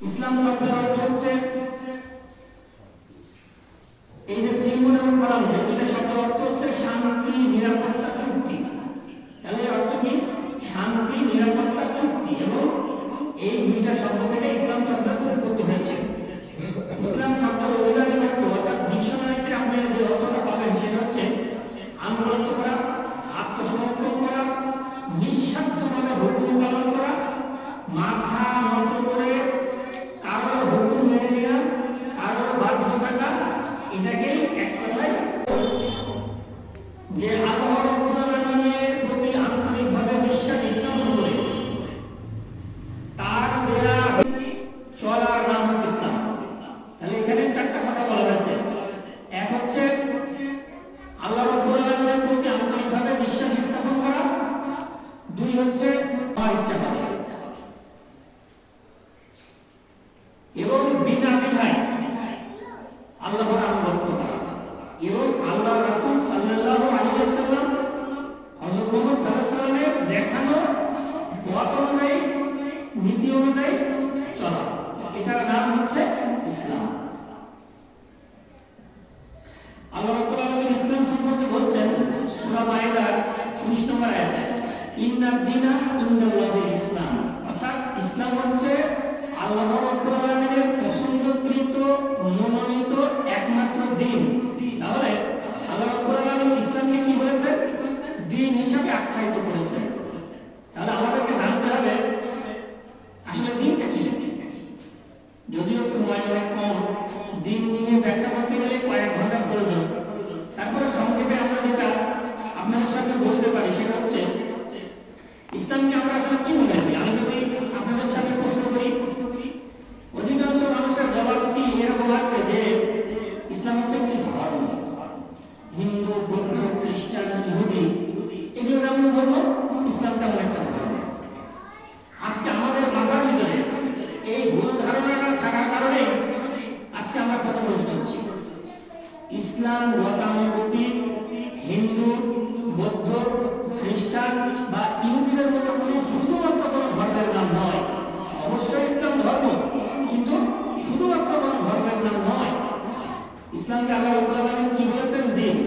ইসলাম শব্দের অর্থ হচ্ছে এই যে সিম্বল এবং সালাম, এটা শব্দের অর্থ হচ্ছে শান্তি, নিরাপত্তা, চুক্তি। তাহলে অর্থ কি? শান্তি, নিরাপত্তা, চুক্তি। এবং এই দুইটা শব্দ থেকে ইসলাম শব্দের উৎপত্তি হয়েছে। ইসলাম শব্দের অভিধানিক অর্থ অর্থাৎ ডিকশনারিতে আপনি যে অর্থটা পাবেন সেটা হচ্ছে আনুগত্য করা, আত্মসমর্পণ করা, নিঃস্বার্থভাবে হুকুম পালন করা, মাথা নত করে কারো হুকুম মেনে নেওয়া, কারো বাধ্য থাকা। এটাকেই এক কথায় যে আল্লাহ রাব্বুল আলামিনের প্রতি আন্তরিকভাবে বিশ্বাস স্থাপন করে তার দেয়া চলার নাম হচ্ছে ইসলাম। তাহলে এখানে চারটা কথা বলা হয়েছে। এক হচ্ছে আল্লাহ রাব্বুল আলামিনের প্রতি আন্তরিকভাবে বিশ্বাস স্থাপন করা, দুই হচ্ছে তার ইচ্ছা করা এবং বিনা দ্বিধায় আল্লাহর আনুগত্য করা, এবং আল্লাহ রাসূল সাল্লাল্লাহু আলাইহি ওয়াসাল্লাম হযরত মুহাম্মদ সাল্লাল্লাহু আলাইহি ওয়াসাল্লামের দেখানো পথ অনুযায়ী, নীতি অনুযায়ী চলা। এটার নাম হচ্ছে ইসলাম। আল্লাহ রাব্বুল আলামিন ইসলাম সম্পর্কে বলছেন সূরা মায়েদার 19 নম্বর আয়াতে, ইন্নাদ দীনা ইনদাল্লাহিল ইসলাম। অর্থাৎ ইসলাম হচ্ছে আল্লাহ রাব্বুল আলামিনের পছন্দকৃত, মনোনীত একমাত্র দ্বীন। তাহলে আল্লাহ রাব্বুল আলামিন ইসলামকে কি বলেছেন? দ্বীন হিসেবে আখ্যায়িত করেছেন। তাহলে আমাদেরকে জানতে হবে আসলে দ্বীনটা কি। যদিও সময় অনেক কম, দ্বীন নিয়ে ব্যাখ্যা করতে গেলে কয়েক ঘন্টা প্রয়োজন। তারপরে সংক্ষেপে আমরা যেটা আপনাদের সামনে বলতে পারি সেটা হচ্ছে ইসলামকে আমরা আসলে কি মনে করি। আমি যদি আপনাদের সামনে প্রশ্ন করি, অধিকাংশ মানুষের জবাবটি এরকম আসবে যে ইসলাম হচ্ছে একটি ধর্ম। হিন্দু, বৌদ্ধ, খ্রিস্টান, ইহুদি এগুলো যেমন ধর্ম, ইসলাম তেমন একটা ধর্ম। আজকে আমাদের মাথার ভিতরে এই ভুল ধারণাটা থাকার কারণে আজকে আমরা পথভ্রষ্ট হচ্ছি। ইসলাম গতানুগতিক হিন্দু, বৌদ্ধ, খ্রিস্টান বা ইহুদিদের মতো কোনো শুধুমাত্র কোনো ধর্মের নাম নয়। অবশ্যই ইসলাম ধর্ম, কিন্তু শুধুমাত্র কোনো ধর্মের নাম নয়। ইসলামকে আল্লাহ রাব্বুল আলামিন কি বলেছেন? দ্বীন।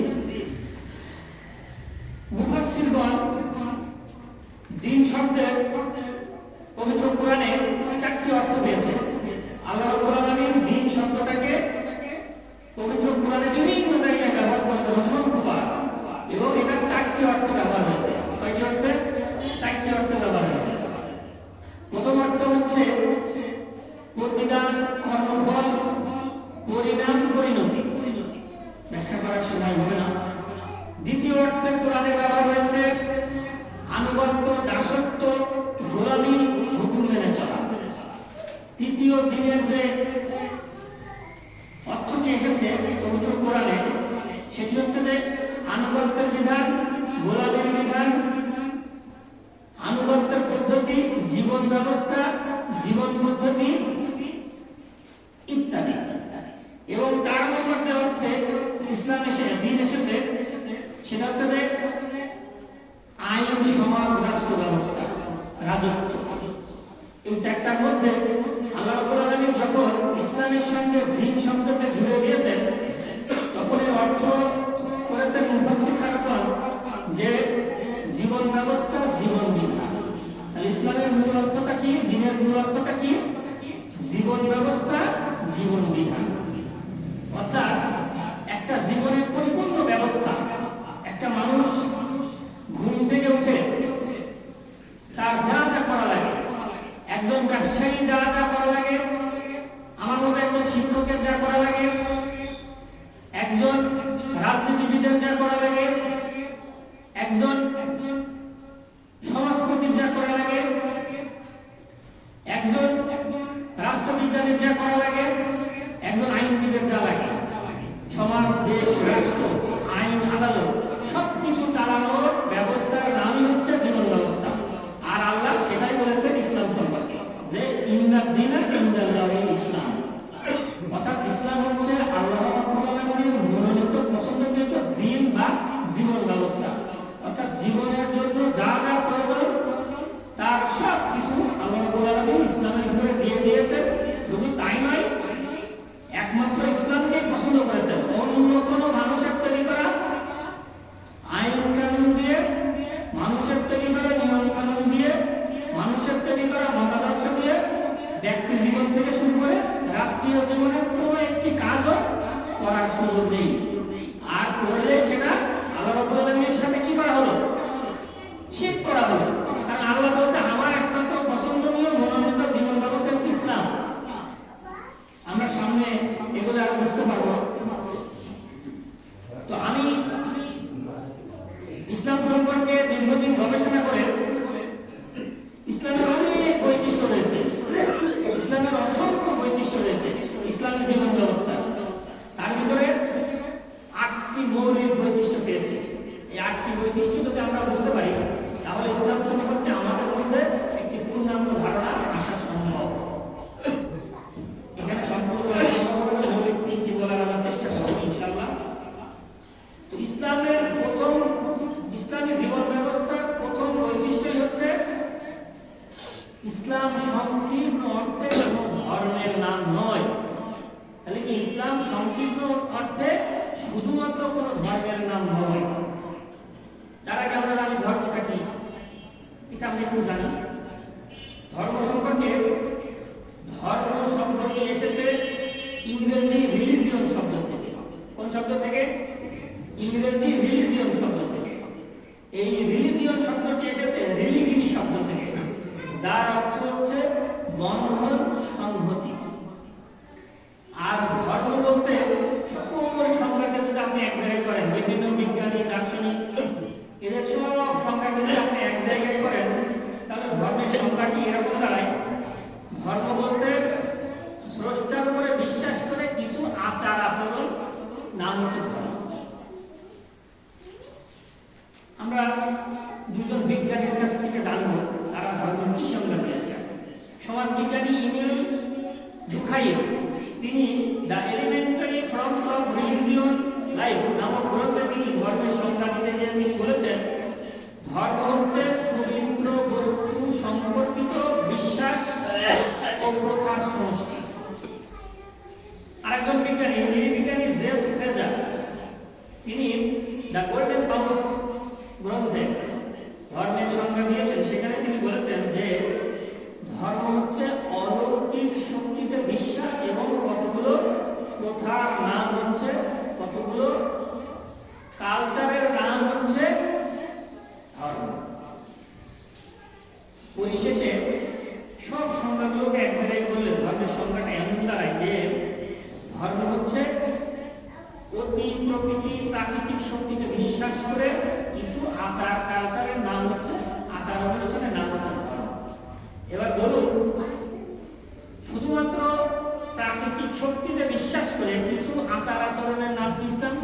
মুফাসসিরগণ দ্বীন শব্দের পবিত্র কোরআনে চারটি অর্থ পেয়েছেন। আল্লাহ রাব্বুল আলামিন দ্বীন শব্দটাকে পবিত্র কোরআনে বিভিন্ন জায়গায় ব্যবহার করেছেন অসংখ্যবার, এবং এটা চারটি অর্থ ব্যবহার হয়েছে। কয়টি অর্থে? চারটি অর্থ ব্যবহার হয়েছে। প্রথম অর্থ হচ্ছে প্রতিদান, কর্মফল, পরিণাম, পরিণতি। ব্যাখ্যা করার সময় হবে না। দ্বিতীয় অর্থে কোরআনে ব্যবহার হয়েছে আনুগত্য, দাসত্ব, গোলামি, হুকুম মেনে চলা। তৃতীয় দিনের যে অর্থটি এসেছে পবিত্র কোরআনে সেটি হচ্ছে যে আনুগত্যের বিধান, গোলামির বিধান, আনুগত্যের পদ্ধতি, জীবন ব্যবস্থা, জীবন পদ্ধতি ইত্যাদি। এবং 4 নম্বর যে অর্থে ইসলাম দ্বীন এসেছে সেটা হচ্ছে যে আইন, সমাজ, রাষ্ট্র ব্যবস্থা, রাজত্ব। এই চারটার মধ্যে আল্লাহ রাব্বুল আলামিন যখন ইসলামের সঙ্গে দ্বীন শব্দকে জুড়ে দিয়েছেন তখন এর অর্থ করেছেন মুফাসসিরগণ যে জীবন ব্যবস্থা, জীবন বিধান। তাহলে ইসলামের মূল অর্থটা কি? দ্বীনের মূল অর্থটা কি? জীবন ব্যবস্থা, জীবন বিধান। অর্থাৎ একটা জীবনের পরিপূর্ণ ব্যবস্থা। একটা মানুষ ঘুম থেকে উঠে তার যা যা করা লাগে, একজন ব্যবসায়ী যা যা করা লাগে, আমার মতো একজন শিক্ষকের যা করা লাগে, একজন রাজনীতিবিদের যা করা লাগে, একজন সমাজপতির যা করা লাগে, একজন রাষ্ট্রবিজ্ঞানের যা করা লাগে, একজন আইনবিদের যা লাগে, সমাজ, দেশ, রাষ্ট্র, আইন, আদালত সবকিছু চালানোর ব্যবস্থার নামই হচ্ছে জীবন ব্যবস্থা। আর আল্লাহ সেটাই বলেছেন ইসলাম সম্পর্কে যে ইন্নাদ দীনা ইনদাল্লাহিল ইসলাম। অর্থাৎ ইসলাম হচ্ছে আল্লাহ রাব্বুল আলামিনের মনোনীত, পছন্দকৃত দ্বীন বা জীবন ব্যবস্থা। অর্থাৎ জীবনের জন্য যা যা প্রয়োজন তার সব কিছু আল্লাহ রাব্বুল আলামিন ইসলামের ভিতরে দিয়ে দিয়েছেন। ব্যক্তি জীবন থেকে শুরু করে রাষ্ট্রীয় জীবনে কোনো একটি কাজও করার সুযোগ নেই। আর করলে সেটা আল্লাহ রাব্বুল আলামিনের সাথে কি করা হলো? শিরক করা হলো। কারণ আল্লাহ বলছে আমার একমাত্র পছন্দনীয় মনোনীত জীবন ব্যবস্থা হচ্ছে ইসলাম। আমরা সামনে এগুলো আরো বুঝতে পারবো। তো আমি ইসলাম সম্পর্কে দীর্ঘদিন গবেষণা করে ইসলামের অনেক বৈশিষ্ট্য রয়েছে, ইসলামের অসংখ্য বৈশিষ্ট্য রয়েছে ইসলামের জীবন ব্যবস্থা। তার ভিতরে 8টি মৌলিক বৈশিষ্ট্য পেয়েছি। এই 8টি বৈশিষ্ট্য যদি আমরা বুঝতে পারি তাহলে ইসলাম সম্পর্কে আমাদের মধ্যে একটি পূর্ণাঙ্গ ধারণা আসা সম্ভব। এখানে সম্পূর্ণ মৌলিক 3টি বলার আমরা চেষ্টা করব ইনশাআল্লাহ। তো ইসলামী জীবন ব্যবস্থার প্রথম বৈশিষ্ট্য হচ্ছে ইসলাম সংকীর্ণ অর্থে কোনো ধর্মের নাম নয়। তাহলে কি ইসলাম সংকীর্ণ অর্থে শুধুমাত্র কোনো ধর্মের নাম নয়? যারা আমরা জানি ধর্মটা কি, এটা আমরা একটু জানি। ধর্ম সম্পর্কে ধর্ম শব্দটি এসেছে ইংরেজি রিলিজিয়ন শব্দ থেকে। কোন শব্দ থেকে? ইংরেজি রিলিজিয়ন শব্দ থেকে। এই রিলিজিয়ন শব্দটি এসেছে রিলিগিনি শব্দ থেকে, যার অর্থ হচ্ছে বন্ধন সংহতি। আর ধর্ম বলতে সকল সংজ্ঞাকে যদি আপনি এক জায়গায় করেন, বিভিন্ন বিজ্ঞানী দার্শনিক এদের সব সংজ্ঞাকে যদি আপনি এক জায়গায় করেন তাহলে ধর্মের সংজ্ঞাটি এরকম দাঁড়ায়: ধর্ম বলতে স্রষ্টার উপরে বিশ্বাস করে কিছু আচার আচরণ নাম হচ্ছে ধর্ম। আমরা দুজন বিজ্ঞানীর কাছ থেকে জানবো তারা ধর্ম কি সংজ্ঞা দিয়েছে। সমাজ বিজ্ঞানী ইমেল ডুখাইম তিনি the elementary forms of religion life নামক গ্রন্থে তিনি ধর্মের সংজ্ঞা দিতে গিয়ে তিনি বলেছেন, ধর্ম হচ্ছে পবিত্র বস্তু সম্পর্কিত বিশ্বাস ও প্রথার সমষ্টি। আরেকজন বিজ্ঞানী বিজ্ঞানী জেমস ফ্রেজার তিনি দ্য গোল্ডেন পাউস গ্রন্থে ধর্মের সংজ্ঞা দিয়েছেন। সেখানে তিনি বলেছেন যে ধর্ম হচ্ছে অলৌকিক শক্তিতে বিশ্বাস এবং কতগুলো প্রথার নাম হচ্ছে, কতগুলো কালচারের নাম হচ্ছে ধর্ম। পরিশেষে সব সংজ্ঞাগুলোকে এক জায়গায় করলে ধর্মের সংজ্ঞাটা এমন দাঁড়ায় যে ধর্ম হচ্ছে অতি প্রকৃতি প্রাকৃতিক শক্তিতে বিশ্বাস করে কিছু আচার কালচারের নাম হচ্ছে, আচার অনুষ্ঠানের নাম হচ্ছে ধর্ম। এবার বলুন, শুধুমাত্র প্রাকৃতিক শক্তিতে বিশ্বাস করে কিছু আচার আচরণের নাম কি ইসলাম?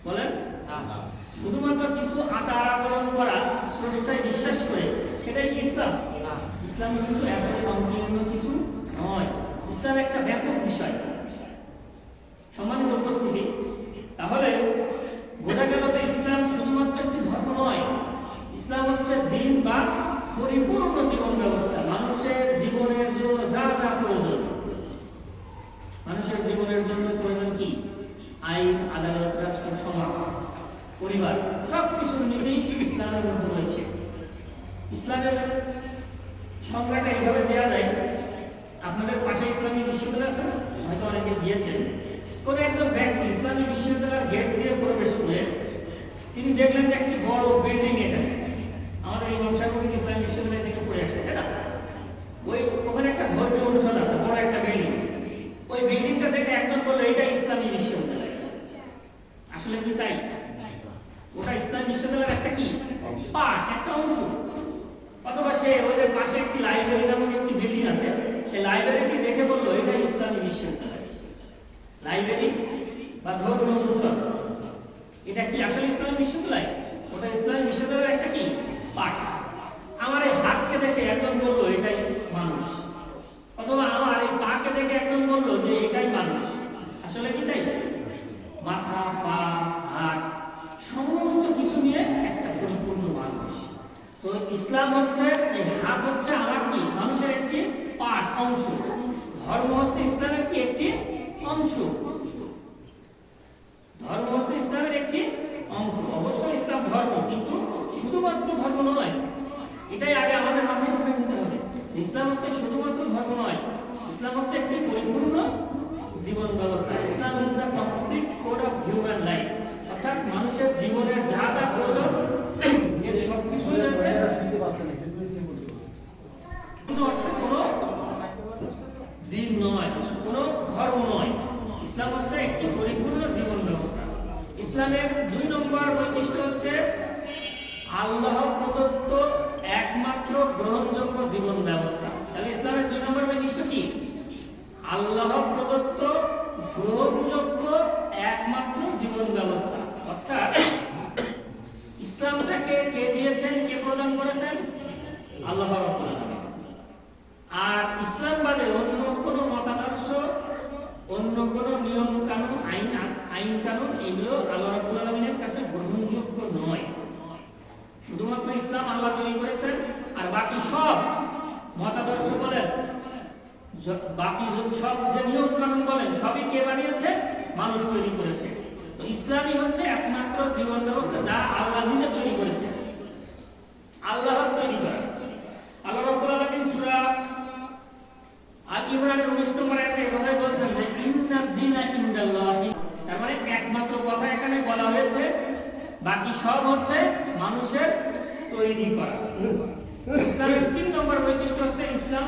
বলেন, শুধুমাত্র কিছু আচার আচরণ করা স্রষ্টায় বিশ্বাস করে সেটাই কি ইসলাম? ইসলাম কিন্তু এত সংকীর্ণ কিছু নয়। ইসলাম একটা ব্যাপক বিষয়। সম্মানিত উপস্থিতি, তাহলে বোঝা গেল যে ইসলাম শুধুমাত্র একটি ধর্ম নয়, ইসলাম হচ্ছে দিন বা পরিপূর্ণ জীবন ব্যবস্থা। মানুষের জীবনের জন্য যা যা প্রয়োজন, মানুষের জীবনের জন্য প্রয়োজন কি? আইন, আদালত, রাষ্ট্র, সমাজ, পরিবার, সবকিছুর নীতি ইসলামের মধ্যে রয়েছে। ইসলামের সংজ্ঞাটা এইভাবে দেওয়া যায়, আপনাদের পাশে ইসলামী বিশ্ববিদ্যালয় আছে, হয়তো অনেকে গিয়েছেন। কোন একজন ব্যক্তি ইসলামী বিশ্ববিদ্যালয়ের গেট দিয়ে প্রবেশ করে তিনি দেখলেন যে একটি বড় বিল্ডিং, এটা আমাদের ইমাম সাহেব ইসলামী বিশ্ববিদ্যালয় থেকে পড়ে আসছে, তাই না? ওখানে একটা ধর্মীয় অনুষদ আছে, বড় একটা বিল্ডিং। ওই বিল্ডিংটা দেখে একজন বললো এটা ইসলামী বিশ্ববিদ্যালয়। আসলে কি তাই? ওটা ইসলামী বিশ্ববিদ্যালয়ের একটা কি পার্ট, একটা অংশ। অথবা সে ওদের পাশে একটি লাইব্রেরি নামক একটি বিল্ডিং আছে, সেই লাইব্রেরিটি দেখে বললো এটা ইসলামী বিশ্ববিদ্যালয়। লাইব্রেরি বা ধর্মীয় অনুষদ এটা কি আসলে ইসলামী বিশ্ববিদ্যালয়? ওটা ইসলামী বিশ্ববিদ্যালয়ের একটা কি পার্ট। আমার এই হাতকে দেখে একজন বললো এটাই মানুষ, অথবা আমার এই পাকে দেখে একজন বললো যে এটাই মানুষ। আসলে কি তাই? মাথা, পা, হাত সমস্ত কিছু নিয়ে একটা পরিপূর্ণ মানুষ। তো ইসলাম হচ্ছে, এই হাত হচ্ছে আমার কি মানুষের একটি পার্ট, অংশ। ধর্ম হচ্ছে ইসলামের কি একটি অংশ। ধর্ম হচ্ছে ইসলামের একটি অংশ। অবশ্যই ইসলাম ধর্ম, কিন্তু শুধুমাত্র ধর্ম নয়। এটাই আগে আমাদের মাথায় রেখে নিতে হবে। ইসলাম হচ্ছে শুধুমাত্র ইসলাম হচ্ছে একটি পরিপূর্ণ জীবন ব্যবস্থা। Islam is the complete code of human life, অর্থাৎ মানুষের জীবনের যা যা প্রয়োজন এর সবকিছু রয়েছে। কোনো অর্থে কোনো দিন নয়, কোনো ধর্ম নয়, ইসলাম হচ্ছে একটি পরিপূর্ণ জীবন ব্যবস্থা। ইসলামের 2 নম্বর বৈশিষ্ট্য হচ্ছে আল্লাহ প্রদত্ত একমাত্র গ্রহণযোগ্য জীবন ব্যবস্থা। তাহলে ইসলামের 2 নম্বর বৈশিষ্ট্য কি? আল্লাহ প্রদত্ত গ্রহণযোগ্য একমাত্র জীবন ব্যবস্থা। অর্থাৎ ইসলামটাকে কে দিয়েছেন, কে প্রদান করেছেন? আল্লাহ রাব্বুল আলামিন। আর ইসলাম বাদে অন্য কোন মতাদর্শ, অন্য কোন নিয়ম কানুন, আইন কানুন এগুলো আল্লাহ রাব্বুল আলামিনের কাছে গ্রহণযোগ্য নয়। শুধুমাত্র ইসলাম আল্লাহ তৈরি করেছেন, আর বাকি সব মতাদর্শ বলেন, বাকি সব যে নিয়ম কানুন বলেন, সবই কে বানিয়েছে? মানুষ তৈরি করেছে। তো ইসলামই হচ্ছে একমাত্র জীবন ব্যবস্থা যা আল্লাহ নিজে তৈরি করেছেন, আল্লাহর তৈরি করা। আল্লাহ রাব্বুল আলামিন সূরা আল ইমরানের 19 নম্বর আয়াতে এভাবে বলছেন যে ইন্নাদ দীনা ইনদাল্লাহি, তার মানে একমাত্র কথা এখানে বলা হয়েছে, বাকি সব হচ্ছে মানুষের তৈরি করা। ইসলামের 3 নম্বর বৈশিষ্ট্য হচ্ছে ইসলাম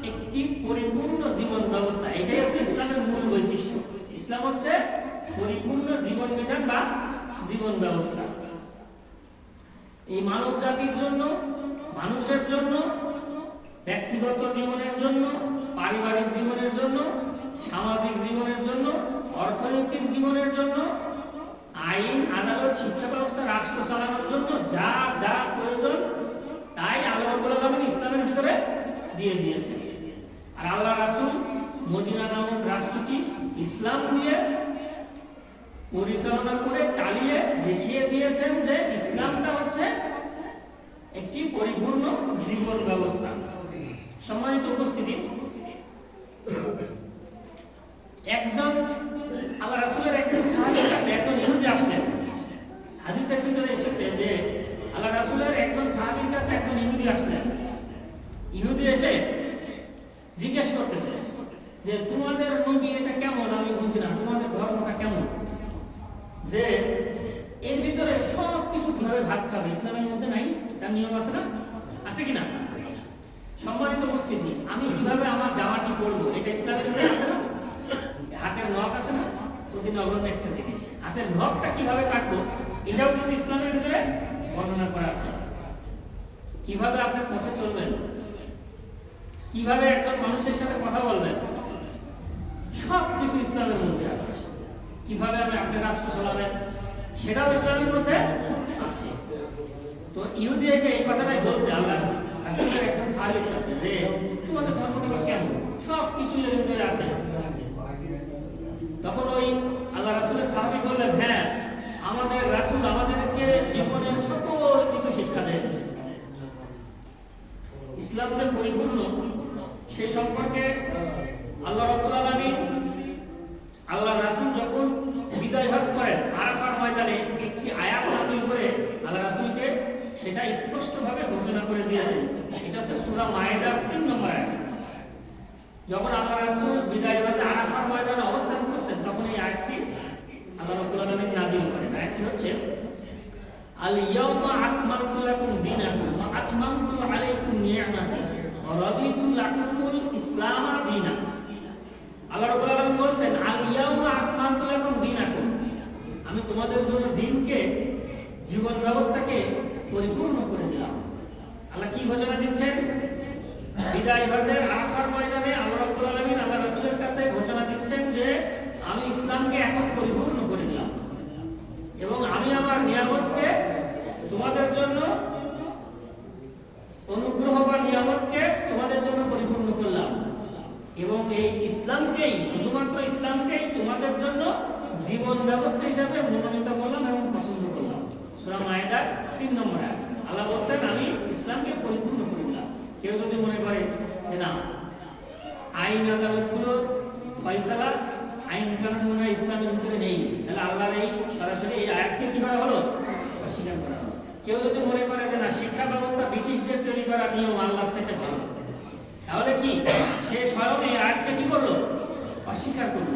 একটি পরিপূর্ণ জীবন ব্যবস্থা। এটাই হচ্ছে ইসলামের মূল বৈশিষ্ট্য। ইসলাম হচ্ছে পরিপূর্ণ জীবন বিধান বা জীবন ব্যবস্থা। এই মানব জাতির জন্য, মানুষের জন্য, ব্যক্তিগত জীবনের জন্য, পারিবারিক জীবনের জন্য, সামাজিক জীবনের জন্য, অর্থনৈতিক জীবনের জন্য, আইন, আদালত, শিক্ষা ব্যবস্থা, রাষ্ট্র চালানোর জন্য যা যা প্রয়োজন তাই আল্লাহ রাব্বুল আলামিন ইসলামের ভিতরে দিয়ে দিয়েছেন। আর আল্লাহ রাসূল মদিনা নামক রাষ্ট্রটি ইসলাম দিয়ে পরিচালনা করে চালিয়ে দেখিয়ে দিয়েছেন যে ইসলামটা হচ্ছে একটি পরিপূর্ণ জীবন ব্যবস্থা। সম্মানিত উপস্থিতি, একজন আল্লাহ রাসূলের একজন সাহাবীর কাছে একজন ইহুদি আসলেন। হাদিসের ভিতরে এসেছে যে আল্লাহ রাসূলের একজন সাহাবীর কাছে একজন ইহুদি আসলেন। ইহুদি এসে জিজ্ঞেস করতেছে যে তোমাদের নবী এটা কেমন, আমি বুঝি না, তোমাদের ধর্মটা কেমন, যে এর ভিতরে সব কিছু কিভাবে ভাগ খাবে, ইসলামের মধ্যে নাই, তার নিয়ম আছে না, আছে কিনা? সম্মানিত উপস্থিতি, আমি কিভাবে আমার জামাটি পরবো, এটা ইসলামের ভিতরে আছে না? হাতের নখ আছে না, অতি নগণ্য একটা জিনিস, হাতের নখটা কিভাবে কাটবো এটাও কিন্তু ইসলামের ভিতরে বর্ণনা করা আছে। কিভাবে আপনি পথে চলবেন, কিভাবে একজন মানুষের সাথে কথা বলবেন, সব কিছু ইসলামের মধ্যে আছে। কিভাবে আপনি রাষ্ট্র চালাবেন সেটাও ইসলামের মধ্যে আছে। তো ইহুদি এসে এই কথাটাই বলছে আল্লাহ রাসূলের একজন সাহাবীর কাছে যে তোমাদের ধর্মটা কেমন, সব কিছু এর ভিতরে আছে। তখন ওই আল্লাহ রাসূলের সাহাবী বললেন, হ্যাঁ, আমাদের রাসূল আমাদেরকে জীবনের সকল কিছু শিক্ষা দেন। ইসলাম যে পরিপূর্ণ সে সম্পর্কে আল্লাহ রাব্বুল আলামিন, আল্লাহ রাসূল যখন বিদায় হজ করেন আরাফার ময়দানে একটি আয়াত নাযিল করে আল্লাহ রাসূলকে সেটা স্পষ্টভাবে ঘোষণা করে দিয়েছেন। এটা হচ্ছে সূরা মায়েদার 3 নম্বর আয়াত। যখন আল্লাহ রাসূল বিদায় হজে আরাফার ময়দানে অবস্থান করছেন তখন এই আয়াতটি আল্লাহ রাব্বুল আলামিন নাযিল করেন। আয়াতটি হচ্ছে আল ইয়াওমা আকমালতু লাকুম দীনাকুম ওয়া আতমামতু আলাইকুম নি'মাতি ওয়া রাদিতু লাকুমুল ইসলাম দীনা। আল্লাহ রাব্বুল আলামিন বলেন আল ইয়াওমা আকমালতু লাকুম দীনাকুম, আমি তোমাদের জন্য দ্বীনকে, জীবন ব্যবস্থাকে পরিপূর্ণ করে দিলাম। আল্লাহ কি ঘোষণা দিচ্ছেন? বিদায় হজের আরাফার ময়দানে আল্লাহ রাব্বুল আলামিন আল্লাহ রাসূলের কাছে ঘোষণা দিচ্ছেন যে আমি ইসলামকে এখন পরিপূর্ণ করে দিলাম এবং আমি আমার নিয়ামতকে তোমাদের জন্য, অনুগ্রহ বা নিয়ামতকে তোমাদের জন্য পরিপূর্ণ করলাম এবং এই ইসলামকেই, শুধুমাত্র ইসলামকেই তোমাদের জন্য জীবন ব্যবস্থা হিসাবে মনোনীত করলাম এবং পছন্দ করলাম। সূরা মায়েদার 3 নম্বর আয়াত। আল্লাহ বলছেন আমি ইসলামকে পরিপূর্ণ করে দিলাম। কেউ যদি মনে করে যে না, আইন আদালতগুলোর ফয়সালা, আইন কানুন মনে হয় ইসলামের ভিতরে নেই, তাহলে আল্লাহর এই সরাসরি এই আয়াতকে কিভাবে হলো অস্বীকার করা হলো। কেউ যদি মনে করে যে না, শিক্ষা ব্যবস্থা ব্রিটিশদের তৈরি করা নিয়ম আল্লাহর সাথে ভালো, তাহলে কি সে স্বয়ং এই আয়াতকে কি অস্বীকার করল।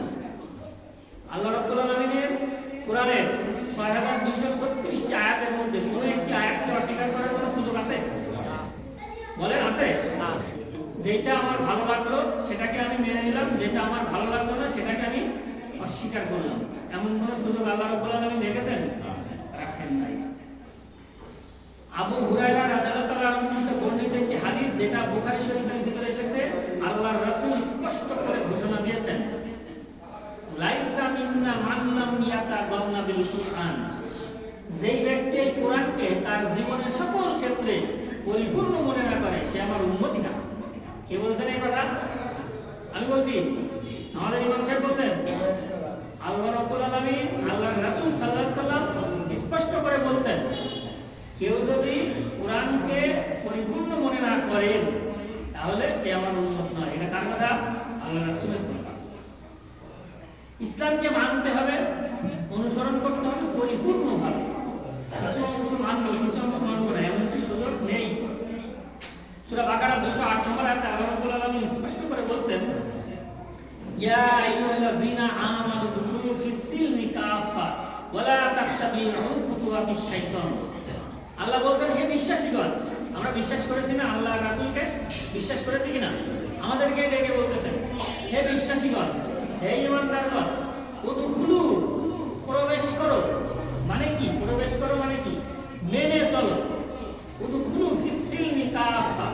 আল্লাহ রাব্বুল আলামিনের কোরআনের ৬২৩৬টি আয়াতের মধ্যে কোন একটি আয়াতকে অস্বীকার করার কোনো সুযোগ আছে? বলেন আছে? না। যেটা আমার ভালো লাগলো সেটাকে আমি মেনে নিলাম, যেটা আমার ভালো লাগলো না সেটাকে আমি অস্বীকার করলাম, এমন কোন সুযোগ আল্লাহ রাব্বুল আলামিন রেখেছেন? রাখেন নাই। আবু হুরায়রা রাদিয়াল্লাহু তাআলা আনহু বর্ণিত একটি হাদিস, যেটা বুখারী শরীফের ভিতরে এসেছে, আল্লাহর রাসূল স্পষ্ট করে ঘোষণা দিয়েছেন, লাইসা মিন্না মান লাম ইয়াতাগান্না বিল কুরআন। যেই ব্যক্তি এই কোরআনকে তার জীবনের সকল ক্ষেত্রে পরিপূর্ণ মনে না করে, সে আমার উম্মতি না। কে বলছেন এই কথা? আমি বলছি, আমাদের ইমাম সাহেব বলছেন। আল্লাহ রাব্বুল আলামিন, আল্লাহর রাসূল সাল্লাল্লাহু আলাইহি সাল্লাম স্পষ্ট করে বলছেন, কেউ যদি কোরআনকে পরিপূর্ণ মনে না করে তাহলে সে আমার উম্মত নয়। এটা কার কথা? আল্লাহর রাসূলের কথা। ইসলামকে মানতে হবে, অনুসরণ করতে হবে পরিপূর্ণভাবে। কিছু অংশ মানব, কিছু অংশ মানব না, এমন কি সুযোগ নেই। সূরা বাকারা 208 নম্বর আয়াতে আল্লাহ রাব্বুল আলামিন স্পষ্ট করে বলছেন, ইয়া আইয়ুহাল্লাযীনা আমানু দুখুলু ফিস সিলমি কাফা ওয়া লা তাত্তাবিউ খুতুওয়াতিশ শাইতান। আল্লাহ বলছেন, হে বিশ্বাসীগণ, আমরা বিশ্বাস করেছি না আল্লাহর রাসূলকে? বিশ্বাস করেছি কিনা? আমাদেরকে ডেকে বলতেছেন, হে বিশ্বাসীগণ, হে ঈমানদারগণ, উদখুলু, প্রবেশ করো। মানে কি প্রবেশ করো? মানে কি মেনে চলো। উদখুলু ফিস সিলমি কাফা,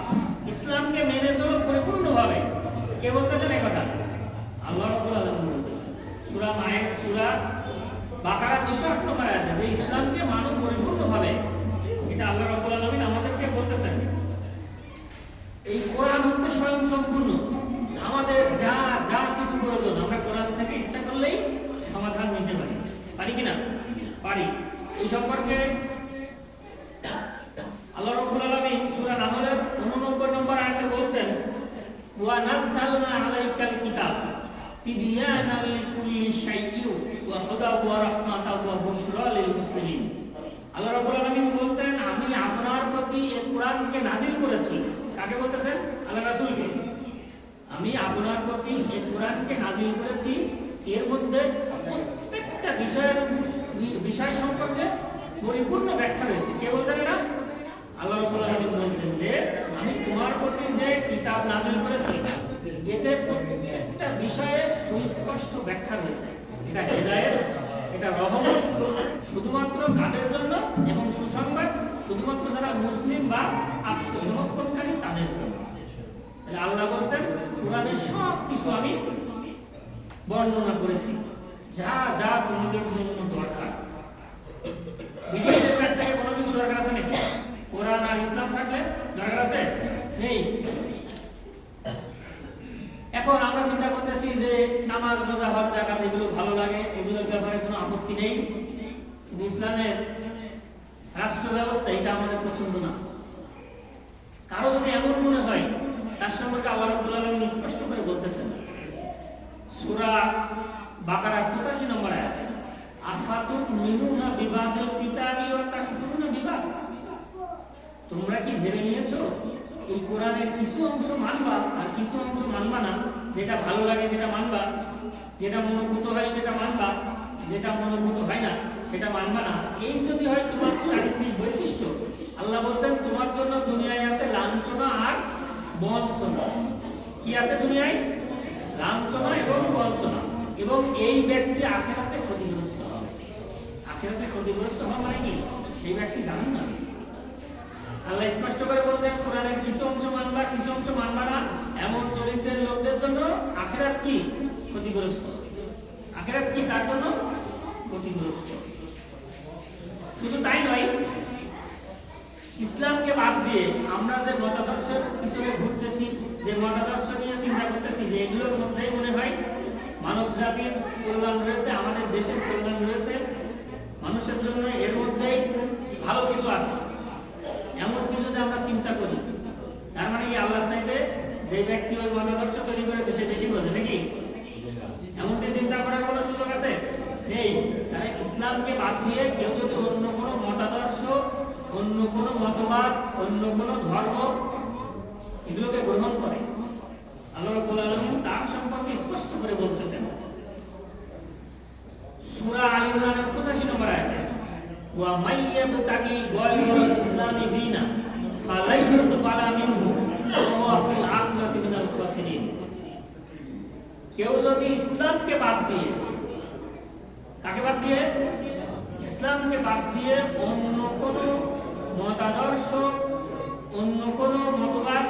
ইসলামকে মেনে চলো পরিপূর্ণভাবে। কে বলতেছেন এই কথা? আল্লাহ রাব্বুল আলামিন বলতেছেন। সূরা বাকারা 208 নম্বর আয়াতে যে ইসলামকে মানো পরিপূর্ণভাবে, এটা আল্লাহ রাব্বুল আলামিন আমাদেরকে বলতেছেন। এই কোরআন হচ্ছে স্বয়ং সম্পূর্ণ। আমাদের যা যা কিছু প্রয়োজন আমরা কোরআন থেকে ইচ্ছা করলেই সমাধান নিতে পারি। পারি কিনা? পারি। এই সম্পর্কে আল্লাহ রাব্বুল আলামিন সূরা নাহলের 89 নম্বর আয়াতে বলছেন, ওয়া নাযালনা আলাইকাল কিতাব তিবয়ানা লিকুল্লি শাইইন ওয়া হুদাও ওয়া রাহমাতাও ওয়া বুশরা লিল মুসলিমিন। আল্লাহ রাব্বুল আলামিন বলছেন, আমি আপনার প্রতি এই কোরআনকে নাযিল করেছি। কাকে বলতেছেন? আল্লাহর রাসূলকে। আমি আপনার প্রতি এই কোরআনকে নাযিল করেছি, এর মধ্যে প্রত্যেকটা বিষয় সম্পর্কে পরিপূর্ণ ব্যাখ্যা রয়েছে। কে বলছেন এটা? আল্লাহ রাব্বুল আলামিন বলছেন যে আমি তোমার প্রতি যে কিতাব নাযিল করেছি, এতে প্রত্যেকটা বিষয়ে সুস্পষ্ট ব্যাখ্যা রয়েছে। এটা হেদায়েত, এটা রহমত শুধুমাত্র কাদের জন্য, এবং সুসংবাদ শুধুমাত্র যারা মুসলিম বা আত্মসমর্পণকারী তাদের জন্য। আল্লাহ বলছেন, কোরআনের সব কিছু আমি বর্ণনা করেছি, যা যা তোমাদের জন্য দরকার। বিজয়ীদের কাছ থেকে কোনো কিছু দরকার আছে নাকি? কোরআন আর ইসলাম থাকলে দরকার আছে? নেই। এখন আমরা চিন্তা করতেছি যে নামাজ, রোজা, হজ, যাকাত এগুলো ভালো লাগে, এগুলোর ব্যাপারে কোনো আপত্তি নেই, কিন্তু ইসলামের রাষ্ট্র ব্যবস্থা এটা আমাদের পছন্দ না। কারো যদি এমন মনে হয়, তার সম্পর্কে আল্লাহ রাব্বুল আলামিন স্পষ্ট করে বলতেছেন সূরা বাকারা 85 নম্বর আয়াতে, আফাতুমিনুনা বিবাদিল কিতাবি ওয়া তাকফুরুনা বিবাদ। তোমরা কি ভেবে নিয়েছো এই কোরআনের কিছু অংশ মানবা আর কিছু অংশ মানবা না? যেটা ভালো লাগে সেটা মানবা, যেটা মনোভূত হয় সেটা মানবা, যেটা মনোভূত হয় না সেটা মানবা না। এই যদি হয় তোমার চারিত্রিক বৈশিষ্ট্য, আল্লাহ বলছেন তোমার জন্য দুনিয়ায় আছে লাঞ্ছনা আর বঞ্চনা। কি আছে দুনিয়ায়? লাঞ্ছনা এবং বঞ্চনা। এবং এই ব্যক্তি আখিরাতে ক্ষতিগ্রস্ত হবে। আখিরাতে ক্ষতিগ্রস্ত হওয়া মানে কি? সেই ব্যক্তি জানেন না। আল্লাহ স্পষ্ট করে বলতেন, কোরআনের কিছু অংশ মানবা, কিছু অংশ মানবা না, এমন চরিত্রের লোকদের জন্য আখিরাত কি? ক্ষতিগ্রস্ত। আখিরাত কি? তার জন্য ক্ষতিগ্রস্ত। শুধু তাই নয়, ইসলামকে বাদ দিয়ে আমরা যে মতাদর্শের পিছনে ঘুরতেছি, যে মতাদর্শ নিয়ে চিন্তা করতেছি, যে এগুলোর মধ্যেই মনে হয় মানব জাতির কল্যাণ রয়েছে, আমাদের দেশের কল্যাণ রয়েছে, মানুষের জন্য এর মধ্যেই ভালো কিছু আছে, এমন কিছু যদি আমরা চিন্তা করি, তার মানে কি আল্লাহ চাইতে যে ব্যক্তি ওই মতাদর্শ তৈরি করেছে সে বেশি বোঝে নাকি? এমনটি চিন্তা করার কোনো সুযোগ আছে? নেই। তাহলে ইসলামকে বাদ দিয়ে কেউ যদি অন্য কোনো মতাদর্শ, অন্য কোনো মতবাদ, অন্য কোনো ধর্ম এগুলোকে গ্রহণ করে, আল্লাহ রাব্বুল আলামিন তার সম্পর্কে স্পষ্ট করে বলতেছেন, ইয়াবতাগি গায়রাল ইসলামি দীনা ফালাই ইউকবালা মিনহু ওয়া হুয়া ফিল আখিরাতি মিনাল খাসিরিন। কেউ যদি ইসলামকে বাদ দিয়ে, কাকে বাদ দিয়ে? ইসলামকে বাদ দিয়ে অন্য কোন মতাদর্শ, অন্য কোন মতবাদ,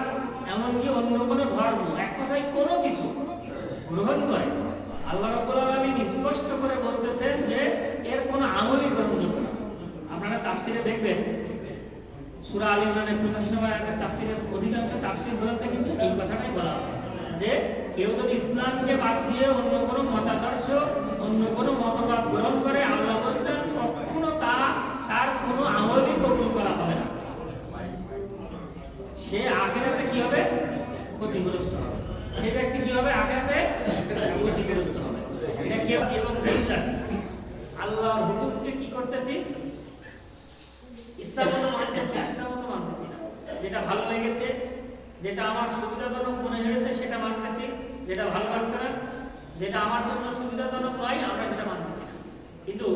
এমনকি অন্য কোন ধর্ম, এক কথায় কোনো কিছু গ্রহণ করে, আল্লাহ রাব্বুল আলামিন স্পষ্ট করে বলতেছেন যে এর কোনো আমলই গ্রহণযোগ্য না। আপনারা তাফসিরে দেখবেন সূরা আল ইমরানের 85 নম্বর আয়াতের তাফসিরের অধিকাংশ তাফসির গ্রন্থে কিন্তু এই কথাটাই বলা আছে যে কেউ যদি ইসলামকে বাদ দিয়ে অন্য কোনো মতাদর্শ, অন্য কোনো মতবাদ গ্রহণ করে, আল্লাহ বলছেন কখনো তার কোনো আমলই কবুল করা হবে না। সে আখিরাতে কি হবে? ক্ষতিগ্রস্ত হবে। সে ব্যক্তি কি হবে? আখিরাতে ক্ষতিগ্রস্ত হবে। এটা কেউ এবং জিন্নাত আল্লাহর হুকুমকে কি করতেছি? ইচ্ছামতো মানতেছি, ইচ্ছামতো মানতেছি না। যেটা ভালো লেগেছে, যেটা আমার সুবিধাজনক মনে হয়েছে সেটা মানতেছি, যেটা ভালো লাগছে না, যেটা আমার জন্য সুবিধাজনক নয় আমরা সেটা মানতেছি না। কিন্তু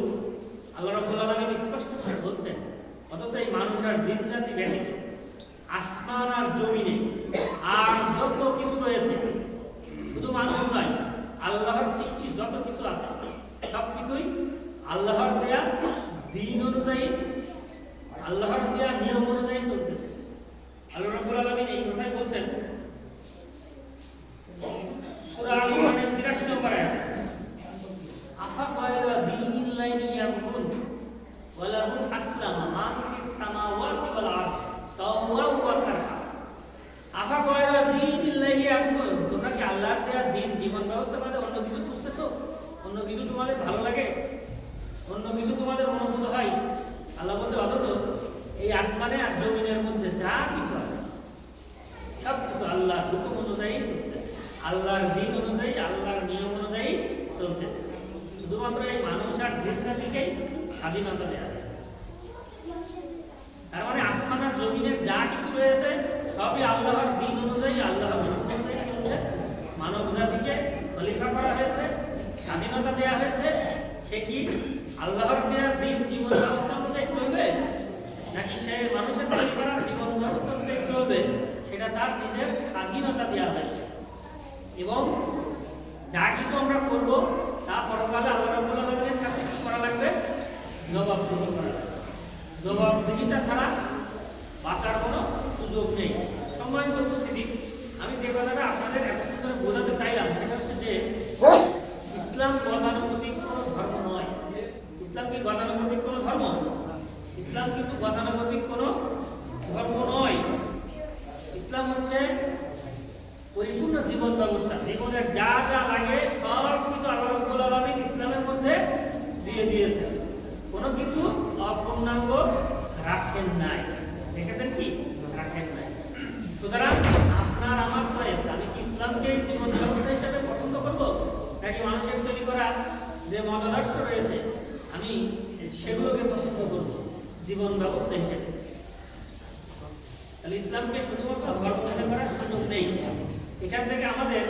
আল্লাহ রাব্বুল আলামিন স্পষ্ট করে বলছেন, অথচ এই মানুষ আর জিন জাতি ব্যতীত আসমান আর জমিনে আর যত কিছু রয়েছে, শুধু মানুষ নয়, আল্লাহর সৃষ্টি যত কিছু আছে সব কিছুই আল্লাহর দেয়া দ্বীন অনুযায়ী, আল্লাহর দেয়া নিয়ম অনুযায়ী চলতেছে। আল্লাহ রাব্বুল আলামিন এই কথাই বলছেন সূরা আল ইমরানের 83 নম্বর আয়াত, আফা গায়রা দীনিল্লাহি ইয়াবগুন ওয়া লাহু আসলামা মা ফিস সামাওয়াতি ওয়াল আরদ তাওয়া ওয়া কারহা। আফা গায়রা দীনিল্লাহি ইয়াবগুন, তোমরা কি আল্লাহর দেয়া দ্বীন জীবন ব্যবস্থা বাদে অন্য কিছু খুঁজতেছো? অন্য কিছু তোমাদের ভালো লাগে, অন্য কিছু তোমাদের মনোভূত হয়? আল্লাহ বলছে অথচ এই আসমানে আর জমিনের মধ্যে যা কিছু আছে সব কিছু আল্লাহর হুকুম অনুযায়ী চলতেছে, আল্লাহর দ্বীন অনুযায়ী, আল্লাহর নিয়ম অনুযায়ী চলতেছে। শুধুমাত্র এই মানুষ আর জিন জাতিকেই স্বাধীনতা দেওয়া হয়েছে। তার মানে আসমান আর জমিনের যা কিছু রয়েছে সবই আল্লাহর দ্বীন অনুযায়ী, আল্লাহর হুকুম অনুযায়ী চলছে। মানব জাতিকে খলিফা করা হয়েছে, স্বাধীনতা দেওয়া হয়েছে। সে কি আল্লাহর দেওয়া দ্বীন জীবন ব্যবস্থা অনুযায়ী চলবে, নাকি সে মানুষের তৈরি করা জীবন ব্যবস্থা অনুযায়ী চলবে, সেটা তার নিজের স্বাধীনতা দেওয়া হয়েছে। এবং যা কিছু আমরা করব তা পরকালে আল্লাহ রাব্বুল আলামিনের কাছে কি করা লাগবে? জবাবদিহি করা লাগবে। জবাবদিহিতা ছাড়া বাঁচার কোনো সুযোগ নেই। সম্মানিত উপস্থিতি, আমি যে কথাটা আপনাদের এতক্ষণ ধরে বোঝাতে চাইলাম সেটা হচ্ছে যে ইসলাম গতানুগতিক কোনো ধর্ম নয়। ইসলাম কি গতানুগতিক কোনো ধর্ম? ইসলাম কিন্তু গতানুগতিক কোনো ধর্ম নয়। ইসলাম হচ্ছে পরিপূর্ণ জীবন ব্যবস্থা। জীবনের যা যা লাগে সব কিছু আল্লাহ রাব্বুল আলামিন ইসলামের মধ্যে দিয়ে দিয়েছেন, কোনো কিছু অপূর্ণাঙ্গ রাখেন নাই। দেখেছেন কি? রাখেন নাই। সুতরাং আপনার আমার চয়েস, আমি কি ইসলামকে জীবন ব্যবস্থা হিসেবে পছন্দ করব, নাকি মানুষের তৈরি করা যে মতাদর্শ রয়েছে আমি সেগুলোকে পছন্দ করব জীবন ব্যবস্থা হিসেবে? তাহলে ইসলামকে শুধুমাত্র ধর্ম মনে করার সুযোগ নেই। এখান থেকে আমাদের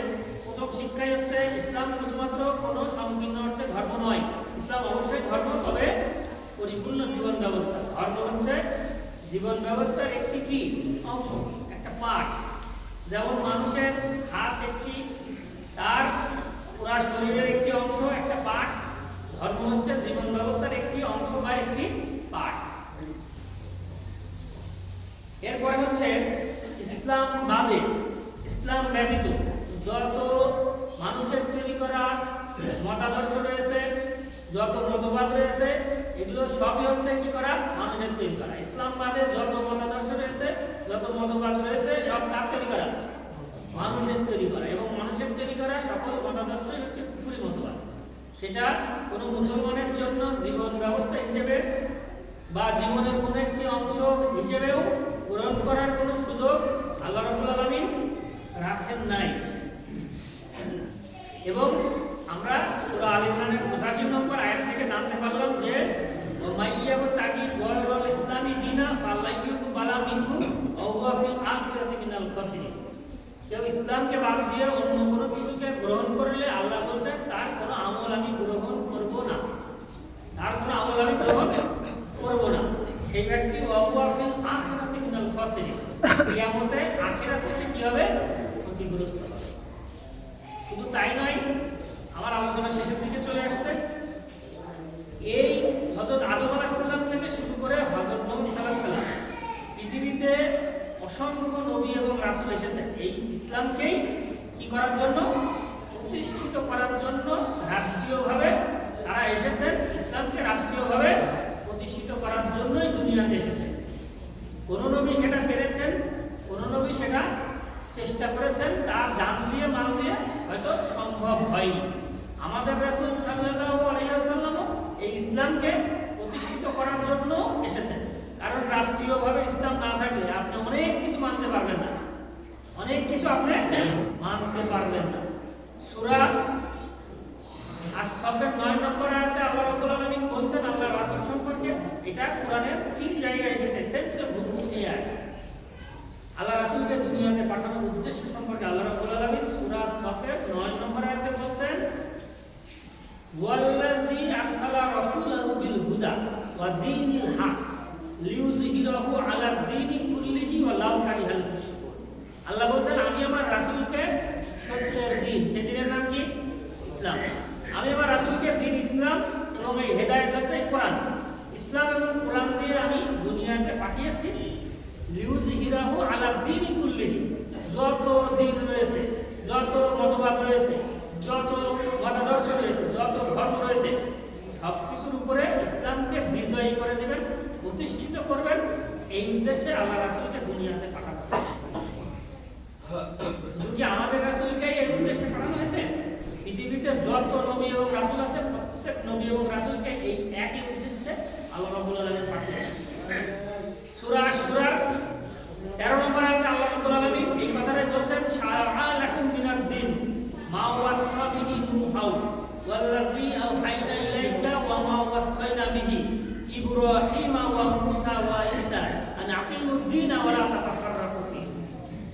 প্রথম শিক্ষাই হচ্ছে ইসলাম শুধুমাত্র কোনো সংকীর্ণ অর্থে ধর্ম নয়। ইসলাম অবশ্যই ধর্ম, তবে পরিপূর্ণ জীবন ব্যবস্থা। ধর্ম হচ্ছে জীবন ব্যবস্থার একটি কি অংশ, একটা পার্ট। যেমন মানুষের হাত একটি তার পুরা শরীরের একটি অংশ, একটা পার্ট। ধর্ম হচ্ছে জীবন ব্যবস্থার একটি অংশ বা একটি পার্ট। এরপরে হচ্ছে ইসলাম বাদে, ইসলাম ব্যতীত যত মানুষের তৈরি করা মতাদর্শ রয়েছে, যত মতবাদ রয়েছে, এগুলো সবই হচ্ছে কি করা? মানুষের তৈরি করা। ইসলাম বাদে যত মতাদর্শ রয়েছে, যত মতবাদ রয়েছে, সব কার তৈরি করা? মানুষের তৈরি করা। এবং মানুষের তৈরি করা সকল মতাদর্শই হচ্ছে কুফরি মতবাদ। সেটা কোনো মুসলমানের জন্য জীবন ব্যবস্থা হিসেবে বা জীবনের কোনো একটি অংশ হিসেবেও গ্রহণ করার কোনো সুযোগ আল্লাহ রাব্বুল আলামিন রাখেন নাই। এবং আমরা সূরা আল ইমরানের 85 নম্বর আয়াত থেকে জানতে পারলাম যে মাইয়াবতাগি গায়রাল ইসলামি দীনা ফালাই ইউকবালা মিনহু ওয়া হুয়া ফিল আখিরাতি মিনাল খাসিরিন। কেউ ইসলামকে বাদ দিয়ে অন্য কোনো কিছুকে গ্রহণ করলে আল্লাহ বলছেন তার কোনো আমল আমি গ্রহণ করব না, তার কোনো আমল আমি গ্রহণ করব না। শুধু তাই নয়, আমার আলোচনা শেষের দিকে চলে আসছে। এই হযরত আদম আলাইহিস সালাম থেকে শুরু করে হযরত মুহাম্মদ সাল্লাল্লাহু আলাইহি সাল্লাম পৃথিবীতে অসংখ্য নবী এবং রাসূল এসেছেন এই ইসলামকেই কি করার জন্য, প্রতিষ্ঠিত করার জন্য। রাষ্ট্রীয়ভাবে তারা এসেছেন, ইসলামকে রাষ্ট্রীয়ভাবে প্রতিষ্ঠিত করার জন্যই দুনিয়াতে এসেছেন। কোন নবী সেটা পেরেছেন, কোন নবী সেটা চেষ্টা করেছেন, তার জান দিয়ে মাল দিয়ে হয়তো সম্ভব হয়নি। আমাদের রাসূল সাল্লাল্লাহু আলাইহি ওয়াসাল্লামও এই ইসলামকে প্রতিষ্ঠিত করার জন্য এসেছেন। কারণ রাষ্ট্রীয়ভাবে ইসলাম না থাকলে আপনি অনেক কিছু মানতে পারবেন না, অনেক কিছু আপনি মানতে পারবেন না। সূরা আস-সাফের 9 নম্বর আয়াতে আল্লাহ রাব্বুল আলামিন বলছেন আল্লাহর রাসূল সম্পর্কে, এটা কোরআনের 3 জায়গায় এসেছে, সেম হুকুম এই আয়াত। আল্লাহ রাসূলকে দুনিয়াতে পাঠানোর উদ্দেশ্য সম্পর্কে আল্লাহ রাব্বুল আলামিন সূরা আস-সাফের 9 নম্বর আয়াতে বলছেন, ওয়াল্লাযী আরসালা রাসূলাহু বিল হুদা ওয়া দীনিল হক লিইয়ুযহিরাহু আলা দীনি কুল্লিহি ওয়ালাউ কারিহাল মুশরিকুন। আল্লাহ বলছেন, আমি আমার রাসূলকে সত্যের দ্বীন, সেই দ্বীনের নাম কি? ইসলাম। আমি আমার রাসূলকে দ্বীন ইসলাম এবং এই হেদায়েত হচ্ছে কোরআন, ইসলাম এবং কোরআন দিয়ে আমি দুনিয়াতে পাঠিয়েছি। লিইয়ুযহিরাহু আলা দীনি কুল্লিহি, যত দ্বীন রয়েছে, যত মতবাদ রয়েছে, যত মতাদর্শ রয়েছে, যত ধর্ম রয়েছে, সবকিছুর উপরে ইসলামকে বিজয়ী করে দেবেন, প্রতিষ্ঠিত করবেন। এই উদ্দেশ্যে আল্লাহ রাসূলকে দুনিয়াতে পাঠানো হয়েছে। শুধু কি আমাদের রাসূলকে এই উদ্দেশ্যে পাঠানো হয়েছে? পৃথিবীতে যত নবী এবং রাসূল আছে, প্রত্যেক নবী এবং রাসূলকে এই একই উদ্দেশ্যে আল্লাহ রাব্বুল আলামিন পাঠিয়েছেন। সূরা আশ-শুরা 13 নম্বর আয়াতে আল্লাহ রাব্বুল আলামিন এই কথাটাই বলছেন, শারা'a লাকুম মিনাদ দ্বীন মা ওয়াসা বিহি নূহা ওয়াল্লাযী আওহাইনা ইলাইকা ওয়া মা ওয়াসাইনা বিহি ইব্রাহিমা ওয়া মূসা ওয়া ঈসা আন আকিমুদ দ্বীন ওয়া লা তাতাফাররাকু ফীহি।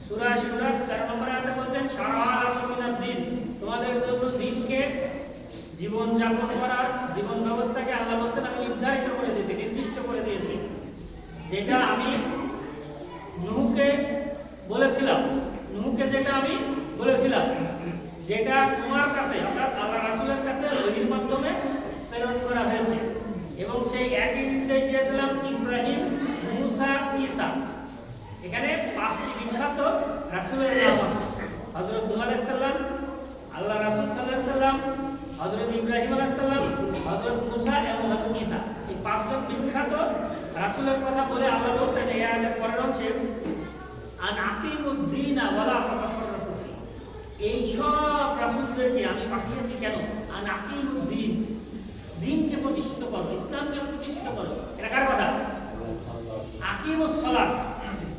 সূরা আশ-শুরা 13 নম্বর আয়াতে বলছেন, শারা'a লাকুম মিনাদ দ্বীন, তোমাদের জন্য দ্বীনকে, জীবন যাপন করার জীবন ব্যবস্থাকে আল্লাহ বলছেন আমি নির্ধারিত করে দিয়েছি, নির্দিষ্ট করে দিয়েছি। যেটা আমি নূহকে বলেছিলাম, নূহকে যেটা আমি বলেছিলাম, যেটা তোমার কাছে অর্থাৎ আল্লাহ রাসূলের কাছে ওহীর মাধ্যমে প্রেরণ করা হয়েছে, এবং সেই একই নির্দেশ দিয়েছিলাম ইব্রাহিম, মূসা, ঈসা। এখানে 5টি বিখ্যাত রাসূলের নাম আছে। হযরত নূহ আলাইহিস সালাম, আল্লাহ রাসূল সাল্লাল্লাহু আলাইহি সাল্লাম, হযরত ইব্রাহিম আলাইহিস সালাম, হযরত মূসা এবং হযরত ঈসা। এই 5 জন বিখ্যাত রাসূলের কথা বলে আল্লাহ বলছেন এই আয়াতের পরের অংশে, আন আকিমুদ দ্বীন ওয়া লা তাতাফাররাকু ফীহি। এই সব রাসূলদেরকে আমি পাঠিয়েছি কেন? আন আকিমুদ দ্বীন, দ্বীনকে প্রতিষ্ঠিত করো, ইসলামকে প্রতিষ্ঠিত করো। এটা কার কথা? আকিমুস সালাত,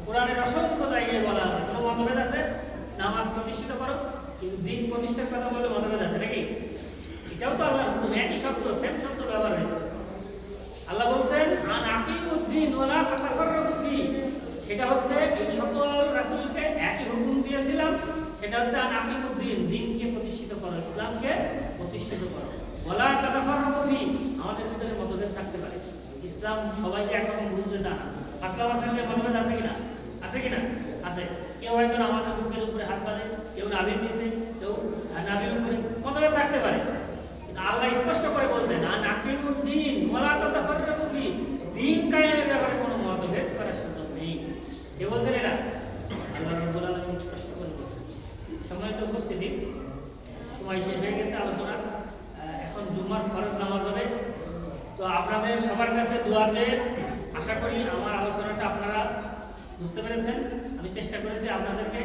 কোরআনের অসংখ্য জায়গায় বলা আছে। কোনো মতভেদ আছে? নামাজ প্রতিষ্ঠিত করো, কিন্তু দ্বীন প্রতিষ্ঠার কথা বলে মতভেদ আছে নাকি? এটাও তো আল্লাহর হুকুম, একই শব্দ, সেম শব্দ ব্যবহার হয়েছে। আল্লাহ বলছেন আন আকিমুদ দ্বীন ওয়া লা তাতাফাররাকু ফীহি, সেটা হচ্ছে এই সকল রাসূলকে একই হুকুম দিয়েছিলাম, সেটা হচ্ছে আন আকিমুদ দ্বীন, দ্বীনকে প্রতিষ্ঠিত করো, ইসলামকে প্রতিষ্ঠিত করো। ওয়া লা তাতাফাররাকু ফীহি, আমাদের ভিতরে মতভেদ থাকতে পারে, ইসলাম সবাইকে একরকম বুঝবে না। ফাতওয়া মাসাইলে মতভেদ আছে কিনা? আছে কিনা? আছে। কেউ হয়তো আমাদের বুকের উপরে হাত বাঁধে, কেউ নাভির নিচে, কেউ নাভির উপরে, মতভেদ থাকতে পারে। আল্লাহ স্পষ্ট করে বলছেন আন আকিমুদ দ্বীন ওয়া লা তাতাফাররাকু ফীহি, দ্বীন কায়েমের ব্যাপারে কোনো মতভেদ করার সুযোগ নেই। কে বলছেন এটা? আল্লাহ রাব্বুল আলামিন স্পষ্ট করে বলছেন। সম্মানিত উপস্থিতি, সময় শেষ হয়ে গেছে আলোচনার, এখন জুমার ফরজ নামাজ হবে। তো আপনাদের সবার কাছে দোয়া চেয়ে, আশা করি আমার আলোচনাটা আপনারা বুঝতে পেরেছেন। আমি চেষ্টা করেছি আপনাদেরকে